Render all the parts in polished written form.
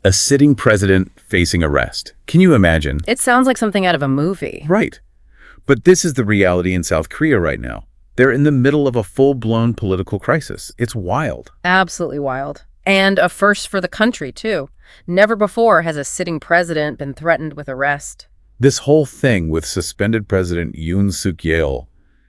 A sitting president facing arrest. Can you imagine? It sounds like something out of a movie. Right. But this is the reality in South Korea right now. They're in the middle of a full-blown political crisis. It's wild. Absolutely wild. And a first for the country, too. Never before has a sitting president been threatened with arrest. This whole thing with suspended President Yoon Suk Yeol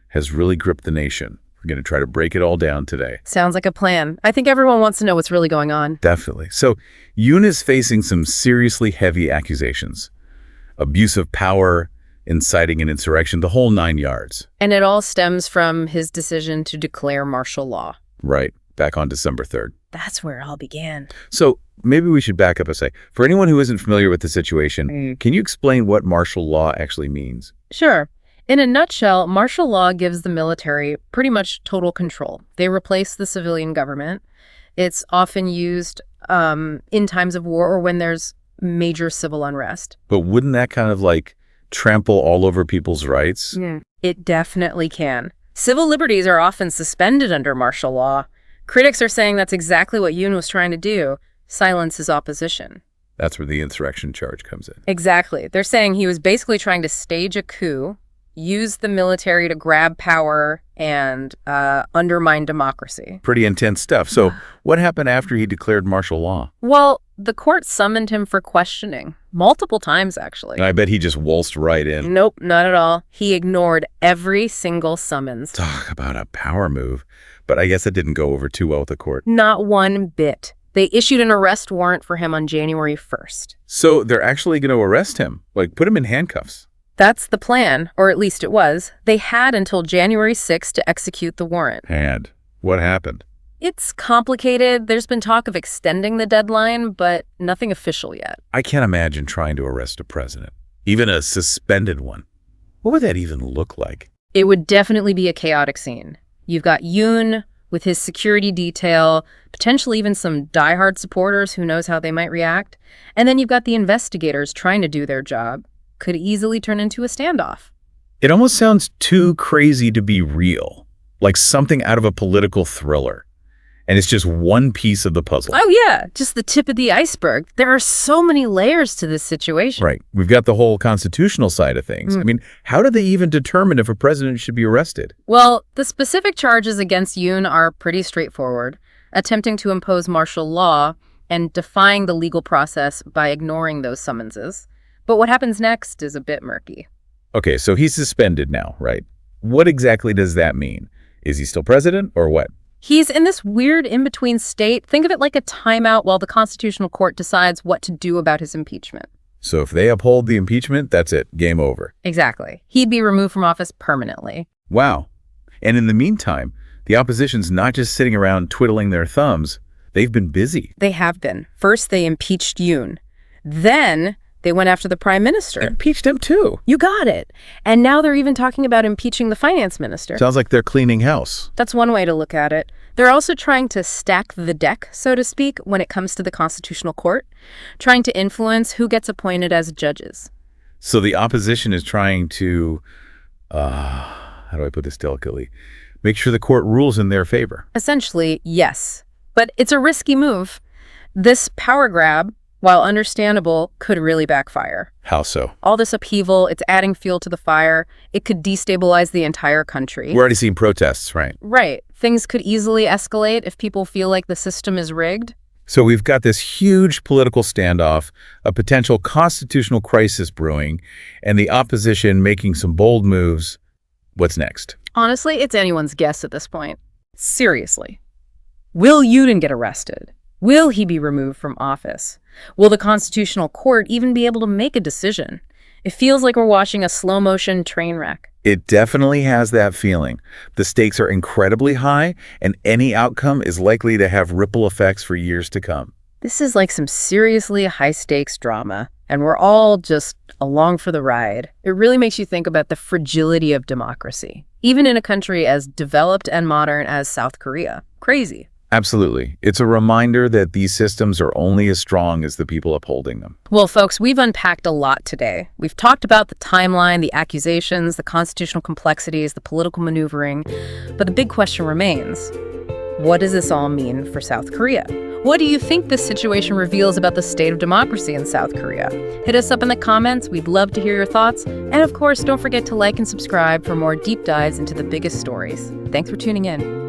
has really gripped the nation. We're going to try to break it all down today. Sounds like a plan. I think everyone wants to know what's really going on. Definitely. So Yoon is facing some seriously heavy accusations. Abuse of power, inciting an insurrection, the whole 9 yards. And it all stems from his decision to declare martial law. Right. Back on December 3rd. That's where it all began. So maybe we should back up a sec. For anyone who isn't familiar with the situation, can you explain what martial law actually means? Sure. In a nutshell, martial law gives the military pretty much total control. They replace the civilian government. It's often used in times of war or when there's major civil unrest. But wouldn't that kind of like trample all over people's rights? Yeah. It definitely can. Civil liberties are often suspended under martial law. Critics are saying that's exactly what Yoon was trying to do, silence his opposition. That's where the insurrection charge comes in. Exactly. They're saying he was basically trying to stage a coup, use the military to grab power, and undermine democracy. Pretty intense stuff. So what happened after he declared martial law? Well, the court summoned him for questioning. Multiple times, actually. I bet he just waltzed right in. Nope, not at all. He ignored every single summons. Talk about a power move. But I guess it didn't go over too well with the court. Not one bit. They issued an arrest warrant for him on January 1st. So they're actually going to arrest him, like put him in handcuffs. That's the plan, or at least it was. They had until January 6th to execute the warrant. And what happened? It's complicated. There's been talk of extending the deadline, but nothing official yet. I can't imagine trying to arrest a president, even a suspended one. What would that even look like? It would definitely be a chaotic scene. You've got Yoon with his security detail, potentially even some diehard supporters who knows how they might react. And then you've got the investigators trying to do their job. Could easily turn into a standoff. It almost sounds too crazy to be real, like something out of a political thriller. And it's just one piece of the puzzle. Oh, yeah, just the tip of the iceberg. There are so many layers to this situation. Right. We've got the whole constitutional side of things. I mean, how do they even determine if a president should be arrested? Well, the specific charges against Yoon are pretty straightforward. Attempting to impose martial law and defying the legal process by ignoring those summonses. But what happens next is a bit murky. Okay, so he's suspended now, right? What exactly does that mean? Is he still president or what? He's in this weird in-between state. Think of it like a timeout while the Constitutional Court decides what to do about his impeachment. So if they uphold the impeachment, that's it. Game over. Exactly. He'd be removed from office permanently. Wow. And in the meantime, the opposition's not just sitting around twiddling their thumbs. They've been busy. They have been. First, they impeached Yoon. Then they went after the prime minister. Impeached him too. You got it. And now they're even talking about impeaching the finance minister. Sounds like they're cleaning house. That's one way to look at it. They're also trying to stack the deck, so to speak, when it comes to the Constitutional Court, trying to influence who gets appointed as judges. So the opposition is trying to, how do I put this delicately, make sure the court rules in their favor. Essentially, yes. But it's a risky move. This power grab, while understandable, could really backfire. How so? All this upheaval, it's adding fuel to the fire. It could destabilize the entire country. We're already seeing protests, right? Right. Things could easily escalate if people feel like the system is rigged. So we've got this huge political standoff, a potential constitutional crisis brewing, and the opposition making some bold moves. What's next? Honestly, it's anyone's guess at this point. Seriously. Will Yoon get arrested? Will he be removed from office? Will the Constitutional Court even be able to make a decision? It feels like we're watching a slow-motion train wreck. It definitely has that feeling. The stakes are incredibly high, and any outcome is likely to have ripple effects for years to come. This is like some seriously high-stakes drama, and we're all just along for the ride. It really makes you think about the fragility of democracy, even in a country as developed and modern as South Korea. Crazy. Absolutely. It's a reminder that these systems are only as strong as the people upholding them. Well, folks, we've unpacked a lot today. We've talked about the timeline, the accusations, the constitutional complexities, the political maneuvering. But the big question remains, what does this all mean for South Korea? What do you think this situation reveals about the state of democracy in South Korea? Hit us up in the comments. We'd love to hear your thoughts. And of course, don't forget to like and subscribe for more deep dives into the biggest stories. Thanks for tuning in.